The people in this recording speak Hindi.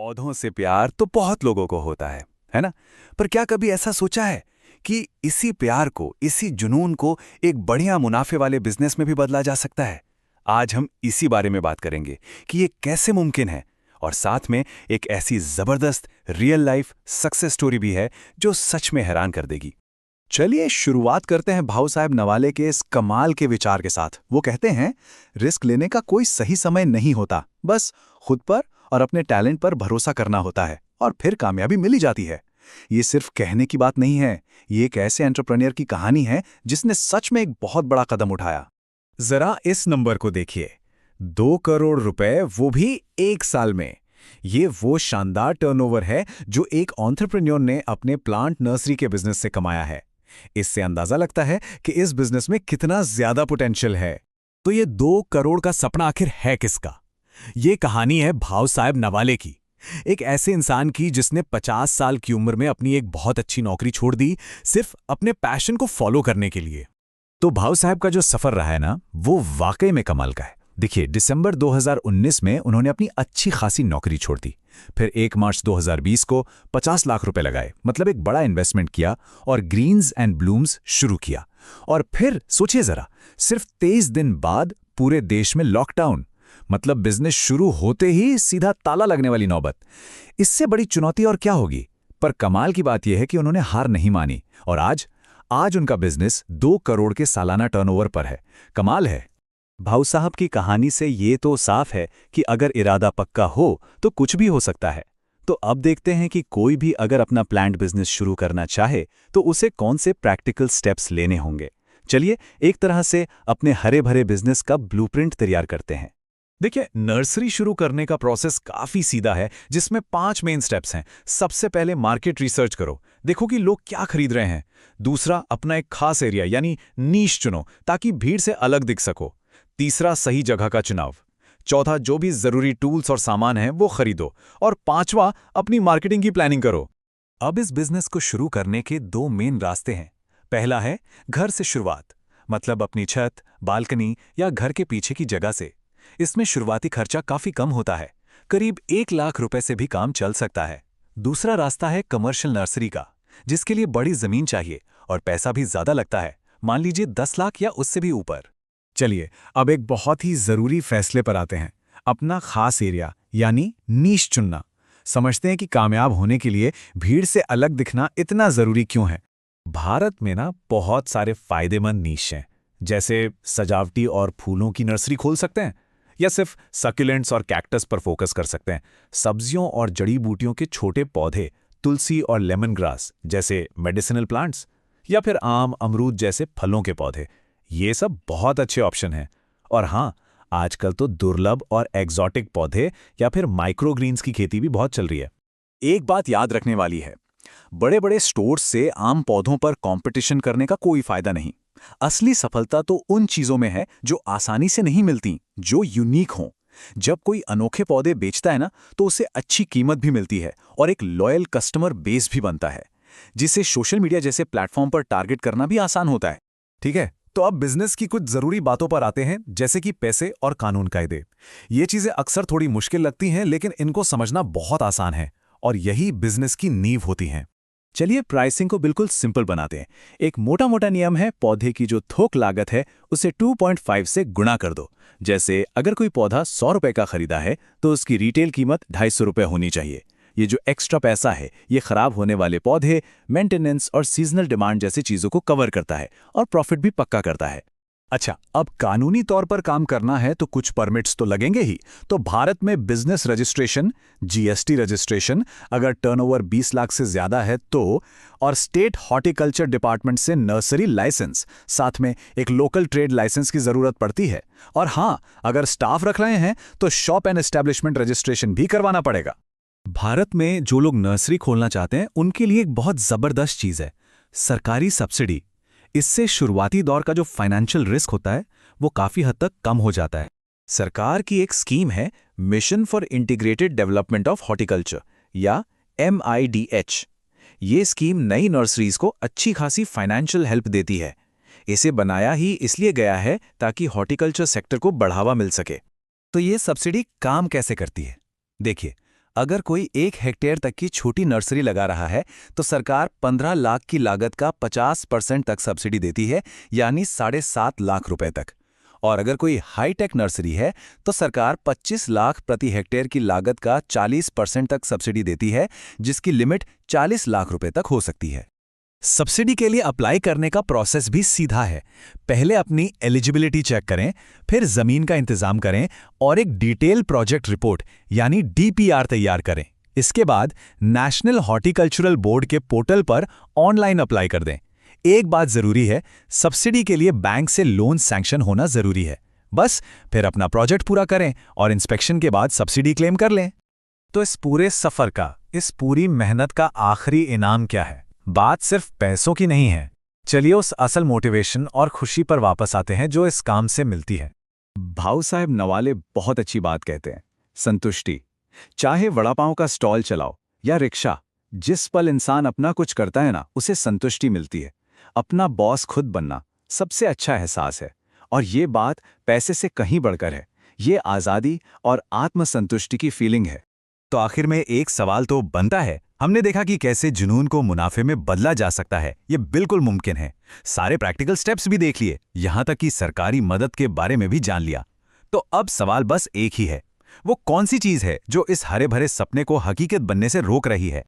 पौधों से प्यार तो बहुत लोगों को होता है ना? पर क्या कभी ऐसा सोचा है कि इसी प्यार को, इसी जुनून को एक बढ़िया मुनाफे वाले बिजनेस में भी बदला जा सकता है? आज हम इसी बारे में बात करेंगे कि ये कैसे मुमकिन है, और साथ में एक ऐसी जबरदस्त रियल लाइफ सक्सेस स्टोरी भी है जो सच में हैरान कर देगी। चलिए शुरुआत करते हैं भाऊ साहब नवाले के इस कमाल के विचार के साथ। वो कहते हैं, रिस्क लेने का कोई सही समय नहीं होता, बस खुद पर और अपने टैलेंट पर भरोसा करना होता है और फिर कामयाबी मिल ही जाती है। ये सिर्फ कहने की बात नहीं है, ये एक ऐसे एंटरप्रेन्योर की कहानी है जिसने सच में एक बहुत बड़ा कदम उठाया। जरा इस नंबर को देखिए, 2 करोड़ रुपए, वो भी 1 साल में। ये वो शानदार टर्नओवर है जो एक एंटरप्रेन्योर ने अपने प्लांट नर्सरी के बिजनेस से कमाया है। इससे अंदाजा लगता है कि इस बिजनेस में कितना ज्यादा पोटेंशियल है। तो ये 2 करोड़ का सपना आखिर है किसका? ये कहानी है भाऊ साहब नवाले की, एक ऐसे इंसान की जिसने 50 साल की उम्र में अपनी एक बहुत अच्छी नौकरी छोड़ दी, सिर्फ अपने पैशन को फॉलो करने के लिए। तो भाऊ साहब का जो सफर रहा है ना, वो वाकई में कमाल का है। देखिए, दिसंबर 2019 में उन्होंने अपनी अच्छी खासी नौकरी छोड़ दी। फिर 1 मार्च 2020 को 50 लाख रुपए लगाए, मतलब एक बड़ा इन्वेस्टमेंट किया और ग्रीन्स एंड ब्लूम्स शुरू किया। और फिर सोचिए जरा, सिर्फ 23 दिन बाद पूरे देश में लॉकडाउन, मतलब बिजनेस शुरू होते ही सीधा ताला लगने वाली नौबत। इससे बड़ी चुनौती और क्या होगी? पर कमाल की बात यह है कि उन्होंने हार नहीं मानी और आज उनका बिजनेस 2 करोड़ के सालाना टर्नओवर पर है। कमाल है। भाऊ साहब की कहानी से ये तो साफ है कि अगर इरादा पक्का हो तो कुछ भी हो सकता है। तो अब देखते हैं कि कोई भी अगर अपना प्लांट बिजनेस शुरू करना चाहे तो उसे कौन से प्रैक्टिकल स्टेप्स लेने होंगे। चलिए एक तरह से अपने हरे भरे बिजनेस का ब्लूप्रिंट तैयार करते हैं। देखिए, नर्सरी शुरू करने का प्रोसेस काफी सीधा है, जिसमें 5 मेन स्टेप्स हैं। सबसे पहले मार्केट रिसर्च करो, देखो कि लोग क्या खरीद रहे हैं। दूसरा, अपना एक खास एरिया यानी नीश चुनो ताकि भीड़ से अलग दिख सको। तीसरा, सही जगह का चुनाव। चौथा, जो भी जरूरी टूल्स और सामान हैं वो खरीदो। और पांचवा, अपनी मार्केटिंग की प्लानिंग करो। अब इस बिजनेस को शुरू करने के 2 मेन रास्ते हैं। पहला है घर से शुरुआत, मतलब अपनी छत, बालकनी या घर के पीछे की जगह से। इसमें शुरुआती खर्चा काफी कम होता है, करीब 1 लाख रुपए से भी काम चल सकता है। दूसरा रास्ता है कमर्शियल नर्सरी का, जिसके लिए बड़ी जमीन चाहिए और पैसा भी ज्यादा लगता है, मान लीजिए 10 लाख या उससे भी ऊपर। चलिए अब एक बहुत ही जरूरी फैसले पर आते हैं, अपना खास एरिया यानी नीश चुनना। समझते हैं कि कामयाब होने के लिए भीड़ से अलग दिखना इतना जरूरी क्यों है। भारत में ना बहुत सारे फायदेमंद नीश हैं, जैसे सजावटी और फूलों की नर्सरी खोल सकते हैं, या सिर्फ सक्यूलेंट्स और कैक्टस पर फोकस कर सकते हैं। सब्जियों और जड़ी बूटियों के छोटे पौधे, तुलसी और लेमन ग्रास जैसे मेडिसिनल प्लांट्स, या फिर आम, अमरूद जैसे फलों के पौधे, ये सब बहुत अच्छे ऑप्शन हैं। और हाँ, आजकल तो दुर्लभ और एग्जॉटिक पौधे या फिर माइक्रोग्रीन्स की खेती भी बहुत चल रही है। एक बात याद रखने वाली है, बड़े बड़े स्टोर्स से आम पौधों पर कंपटीशन करने का कोई फायदा नहीं। असली सफलता तो उन चीजों में है जो आसानी से नहीं मिलती, जो यूनिक हों। जब कोई अनोखे पौधे बेचता है ना, तो उसे अच्छी कीमत भी मिलती है और एक लॉयल कस्टमर बेस भी बनता है, जिसे सोशल मीडिया जैसे प्लेटफॉर्म पर टारगेट करना भी आसान होता है। ठीक है, तो अब बिजनेस की कुछ जरूरी बातों पर आते हैं, जैसे कि पैसे और कानून कायदे। ये चीजें अक्सर थोड़ी मुश्किल लगती हैं, लेकिन इनको समझना बहुत आसान है और यही बिजनेस की नींव होती हैं। चलिए प्राइसिंग को बिल्कुल सिंपल बनाते हैं। एक मोटा मोटा नियम है, पौधे की जो थोक लागत है उसे 2.5 से गुणा कर दो। जैसे अगर कोई पौधा 100 रुपए का खरीदा है तो उसकी रिटेल कीमत 250 रुपए होनी चाहिए। ये जो एक्स्ट्रा पैसा है, ये खराब होने वाले पौधे, मेंटेनेंस और सीजनल डिमांड जैसी चीजों को कवर करता है और प्रॉफिट भी पक्का करता है। अच्छा, अब कानूनी तौर पर काम करना है तो कुछ परमिट्स तो लगेंगे ही। तो भारत में बिजनेस रजिस्ट्रेशन, जीएसटी रजिस्ट्रेशन अगर टर्नओवर 20 लाख से ज्यादा है तो, और स्टेट हॉर्टिकल्चर डिपार्टमेंट से नर्सरी लाइसेंस, साथ में एक लोकल ट्रेड लाइसेंस की जरूरत पड़ती है। और हाँ, अगर स्टाफ रख रहे हैं तो शॉप एंड एस्टेब्लिशमेंट रजिस्ट्रेशन भी करवाना पड़ेगा। भारत में जो लोग नर्सरी खोलना चाहते हैं उनके लिए एक बहुत जबरदस्त चीज है सरकारी सब्सिडी। इससे शुरुआती दौर का जो फाइनेंशियल रिस्क होता है वो काफी हद तक कम हो जाता है। सरकार की एक स्कीम है, mission for integrated development of horticulture या MIDH। ये स्कीम नई नर्सरीज को अच्छी खासी फाइनेंशियल हेल्प देती है। इसे बनाया ही इसलिए गया है ताकि हॉर्टिकल्चर सेक्टर को बढ़ावा मिल सके। तो ये सब्सिडी काम कैसे करती है? देखिए, अगर कोई 1 हेक्टेयर तक की छोटी नर्सरी लगा रहा है तो सरकार 15 लाख की लागत का 50% तक सब्सिडी देती है, यानी 7.5 लाख रुपए तक। और अगर कोई हाईटेक नर्सरी है तो सरकार 25 लाख प्रति हेक्टेयर की लागत का 40% तक सब्सिडी देती है, जिसकी लिमिट 40 लाख रुपए तक हो सकती है। सब्सिडी के लिए अप्लाई करने का प्रोसेस भी सीधा है। पहले अपनी एलिजिबिलिटी चेक करें, फिर जमीन का इंतजाम करें और एक डिटेल प्रोजेक्ट रिपोर्ट यानी डीपीआर तैयार करें। इसके बाद नेशनल हॉर्टिकल्चरल बोर्ड के पोर्टल पर ऑनलाइन अप्लाई कर दें। एक बात जरूरी है, सब्सिडी के लिए बैंक से लोन सैंक्शन होना जरूरी है। बस फिर अपना प्रोजेक्ट पूरा करें और इंस्पेक्शन के बाद सब्सिडी क्लेम कर लें। तो इस पूरे सफर का, इस पूरी मेहनत का आखिरी इनाम क्या है? बात सिर्फ पैसों की नहीं है। चलिए उस असल मोटिवेशन और खुशी पर वापस आते हैं जो इस काम से मिलती है। भाऊ साहब नवाले बहुत अच्छी बात कहते हैं, संतुष्टि। चाहे वड़ा पाव का स्टॉल चलाओ या रिक्शा, जिस पल इंसान अपना कुछ करता है ना, उसे संतुष्टि मिलती है। अपना बॉस खुद बनना सबसे अच्छा एहसास है, और ये बात पैसे से कहीं बढ़कर है। ये आज़ादी और आत्मसंतुष्टि की फीलिंग है। तो आखिर में एक सवाल तो बनता है। हमने देखा कि कैसे जुनून को मुनाफे में बदला जा सकता है। ये बिल्कुल मुमकिन है। सारे प्रैक्टिकल स्टेप्स भी देख लिए, यहां तक कि सरकारी मदद के बारे में भी जान लिया। तो अब सवाल बस एक ही है, वो कौन सी चीज है जो इस हरे भरे सपने को हकीकत बनने से रोक रही है?